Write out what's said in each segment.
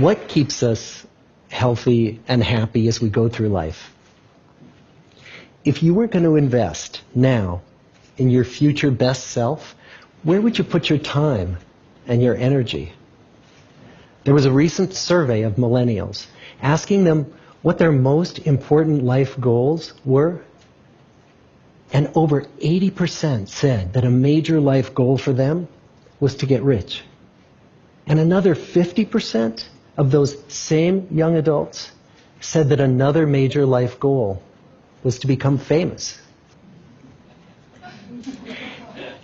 What keeps us healthy and happy as we go through life? If you were going to invest now in your future best self, where would you put your time and your energy? There was a recent survey of millennials asking them what their most important life goals were. And over 80% said that a major life goal for them was to get rich. And another 50% of those same young adults said that another major life goal was to become famous.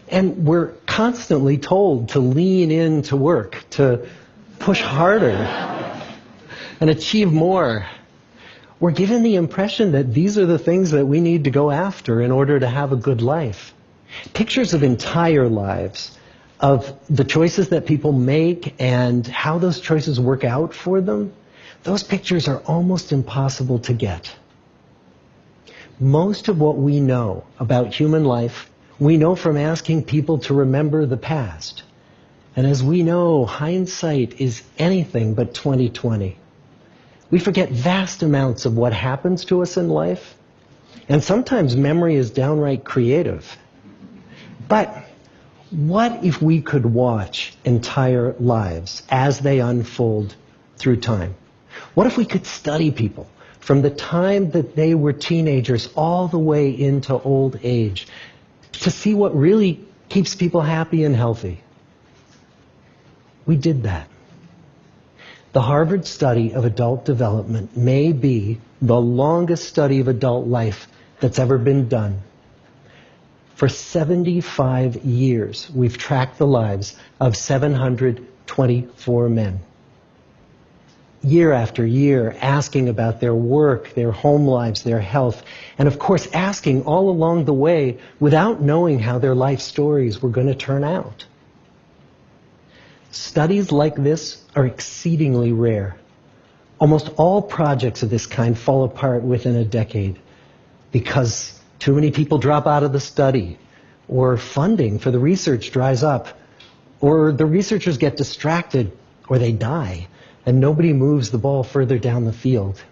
And we're constantly told to lean into work, to push harder and achieve more. We're given the impression that these are the things that we need to go after in order to have a good life. Pictures of entire lives, of the choices that people make and how those choices work out for them, those pictures are almost impossible to get. Most of what we know about human life, we know from asking people to remember the past. And as we know, hindsight is anything but 20/20. We forget vast amounts of what happens to us in life, and sometimes memory is downright creative. But what if we could watch entire lives as they unfold through time? What if we could study people from the time that they were teenagers all the way into old age to see what really keeps people happy and healthy? We did that. The Harvard study of adult development may be the longest study of adult life that's ever been done. For 75 years, we've tracked the lives of 724 men. Year after year, asking about their work, their home lives, their health, and of course asking all along the way without knowing how their life stories were going to turn out. Studies like this are exceedingly rare. Almost all projects of this kind fall apart within a decade because too many people drop out of the study, or funding for the research dries up, or the researchers get distracted, or they die, and nobody moves the ball further down the field.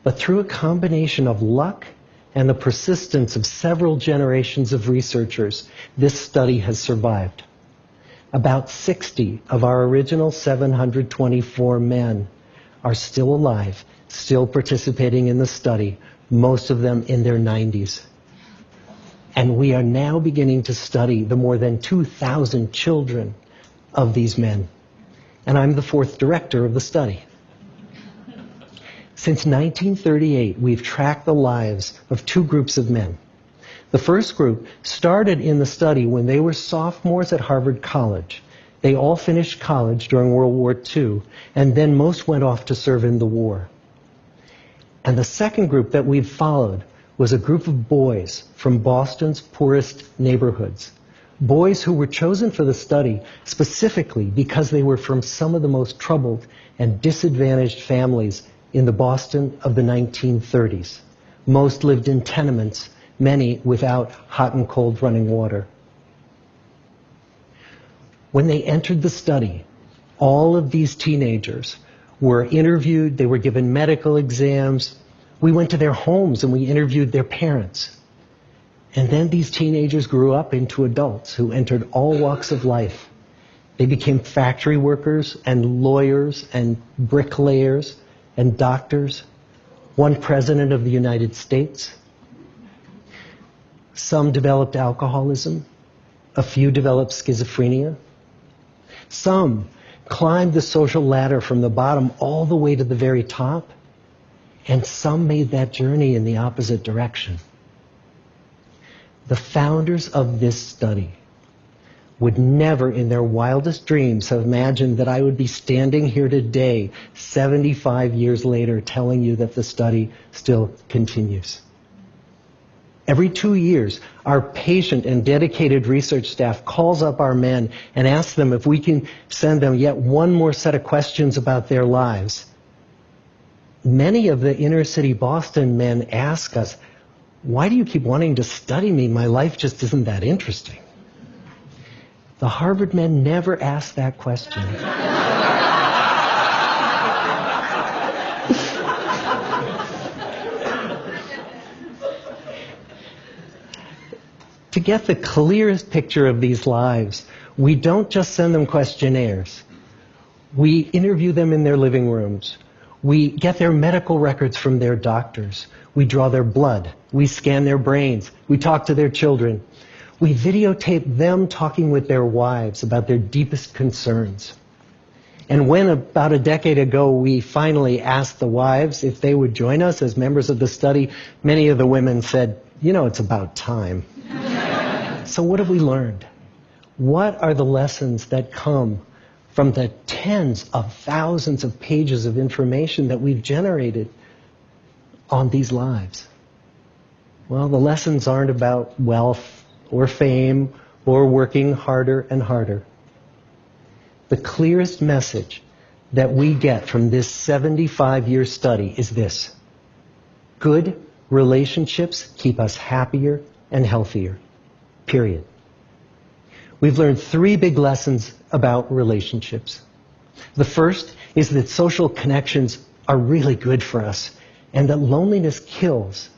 But through a combination of luck and the persistence of several generations of researchers, this study has survived. About 60 of our original 724 men are still alive, still participating in the study, most of them in their 90s. And we are now beginning to study the more than 2,000 children of these men. And I'm the fourth director of the study. Since 1938, we've tracked the lives of two groups of men. The first group started in the study when they were sophomores at Harvard College. They all finished college during World War II, and then most went off to serve in the war. And the second group that we've followed was a group of boys from Boston's poorest neighborhoods. Boys who were chosen for the study specifically because they were from some of the most troubled and disadvantaged families in the Boston of the 1930s. Most lived in tenements, many without hot and cold running water. When they entered the study, all of these teenagers were interviewed, they were given medical exams. We went to their homes and we interviewed their parents. And then these teenagers grew up into adults who entered all walks of life. They became factory workers and lawyers and bricklayers and doctors, one president of the United States. Some developed alcoholism. A few developed schizophrenia. Some climbed the social ladder from the bottom all the way to the very top. And some made that journey in the opposite direction. The founders of this study would never in their wildest dreams have imagined that I would be standing here today, 75 years later, telling you that the study still continues. Every 2 years, our patient and dedicated research staff calls up our men and asks them if we can send them yet one more set of questions about their lives. Many of the inner city Boston men ask us, why do you keep wanting to study me? My life just isn't that interesting. The Harvard men never asked that question. get the clearest picture of these lives, we don't just send them questionnaires. We interview them in their living rooms. We get their medical records from their doctors. We draw their blood. We scan their brains. We talk to their children. We videotape them talking with their wives about their deepest concerns. And when about a decade ago we finally asked the wives if they would join us as members of the study, many of the women said, "You know, it's about time." So what have we learned? What are the lessons that come from the tens of thousands of pages of information that we've generated on these lives? Well, the lessons aren't about wealth or fame or working harder and harder. The clearest message that we get from this 75-year study is this: good relationships keep us happier and healthier. Period. We've learned 3 big lessons about relationships. The first is that social connections are really good for us and that loneliness kills.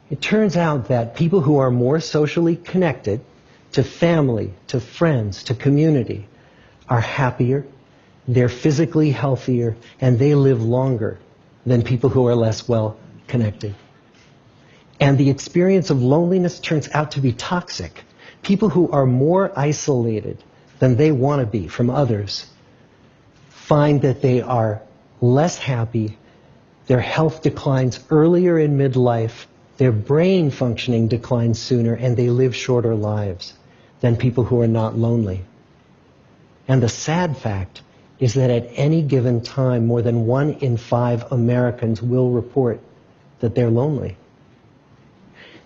It turns out that people who are more socially connected to family, to friends, to community are happier, they're physically healthier, and they live longer than people who are less well connected. And the experience of loneliness turns out to be toxic. People who are more isolated than they want to be from others find that they are less happy, their health declines earlier in midlife, their brain functioning declines sooner, and they live shorter lives than people who are not lonely. And the sad fact is that at any given time, more than 1 in 5 Americans will report that they're lonely.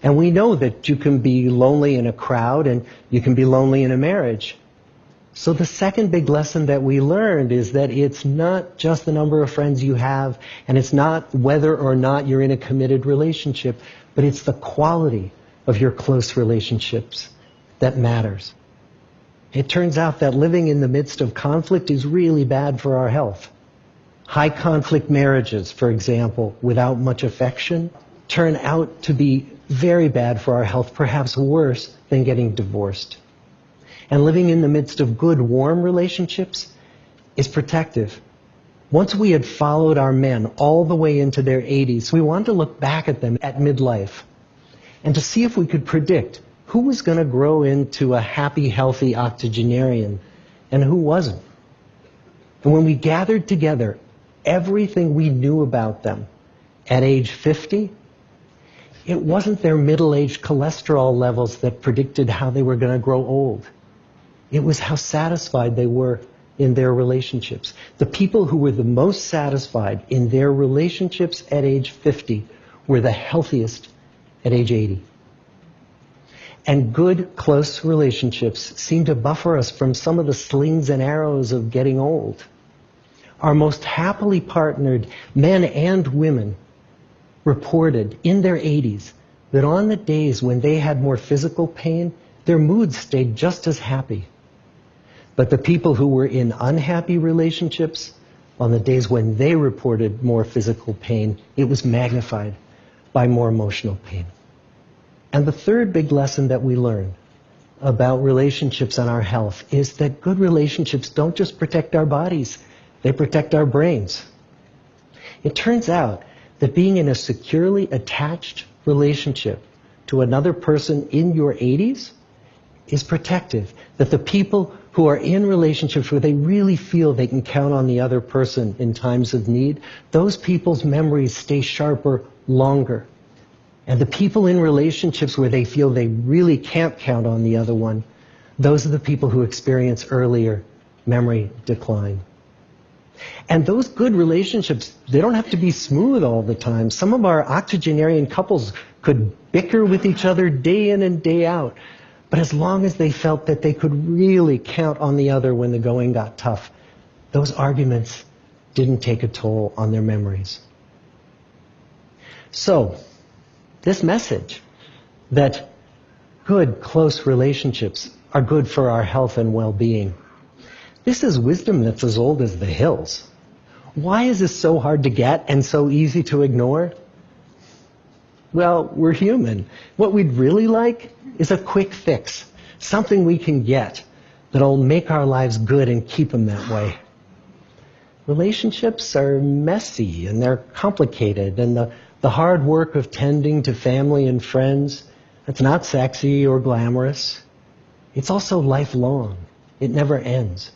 And we know that you can be lonely in a crowd and you can be lonely in a marriage. So the second big lesson that we learned is that it's not just the number of friends you have, and it's not whether or not you're in a committed relationship, but it's the quality of your close relationships that matters. It turns out that living in the midst of conflict is really bad for our health. High conflict marriages, for example, without much affection, turn out to be very bad for our health, perhaps worse than getting divorced. And living in the midst of good, warm relationships is protective. Once we had followed our men all the way into their 80s, we wanted to look back at them at midlife and to see if we could predict who was going to grow into a happy, healthy octogenarian and who wasn't. And when we gathered together everything we knew about them at age 50, it wasn't their middle-aged cholesterol levels that predicted how they were going to grow old. It was how satisfied they were in their relationships. The people who were the most satisfied in their relationships at age 50 were the healthiest at age 80. And good, close relationships seem to buffer us from some of the slings and arrows of getting old. Our most happily partnered men and women reported in their 80s that on the days when they had more physical pain, their moods stayed just as happy. But the people who were in unhappy relationships, on the days when they reported more physical pain, it was magnified by more emotional pain. And the third big lesson that we learn about relationships and our health is that good relationships don't just protect our bodies, they protect our brains. It turns out that being in a securely attached relationship to another person in your 80s is protective. That the people who are in relationships where they really feel they can count on the other person in times of need, those people's memories stay sharper longer. And the people in relationships where they feel they really can't count on the other one, those are the people who experience earlier memory decline. And those good relationships, they don't have to be smooth all the time. Some of our octogenarian couples could bicker with each other day in and day out. But as long as they felt that they could really count on the other when the going got tough, those arguments didn't take a toll on their memories. So, this message that good, close relationships are good for our health and well-being, this is wisdom that's as old as the hills. Why is this so hard to get and so easy to ignore? Well, we're human. What we'd really like is a quick fix, something we can get that'll make our lives good and keep them that way. Relationships are messy and they're complicated, and the hard work of tending to family and friends, that's not sexy or glamorous. It's also lifelong. It never ends.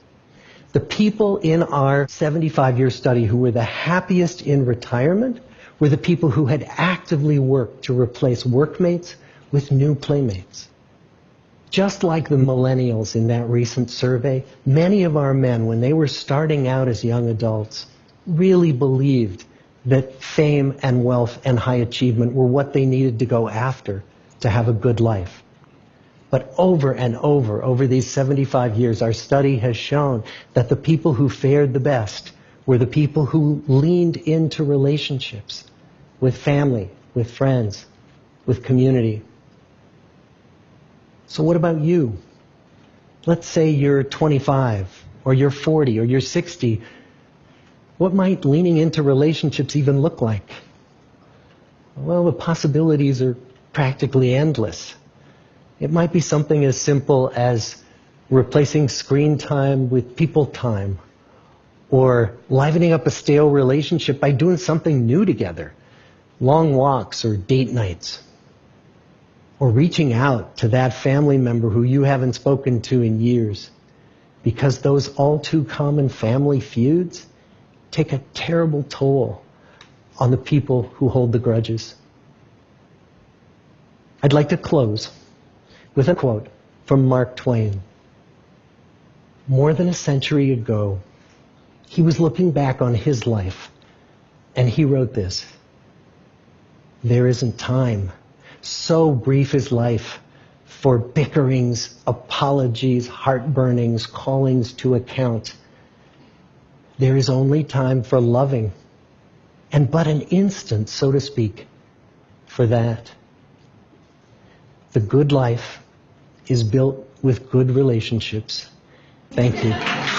The people in our 75-year study who were the happiest in retirement were the people who had actively worked to replace workmates with new playmates. Just like the millennials in that recent survey, many of our men, when they were starting out as young adults, really believed that fame and wealth and high achievement were what they needed to go after to have a good life. But over and over these 75 years, our study has shown that the people who fared the best were the people who leaned into relationships with family, with friends, with community. So what about you? Let's say you're 25, or you're 40, or you're 60. What might leaning into relationships even look like? Well, the possibilities are practically endless. It might be something as simple as replacing screen time with people time, or livening up a stale relationship by doing something new together, long walks or date nights, or reaching out to that family member who you haven't spoken to in years, because those all too common family feuds take a terrible toll on the people who hold the grudges. I'd like to close with a quote from Mark Twain. More than a century ago, he was looking back on his life, and he wrote this: "There isn't time, so brief is life, for bickerings, apologies, heartburnings, callings to account. There is only time for loving, and but an instant, so to speak, for that. The good life is built with good relationships." Thank you.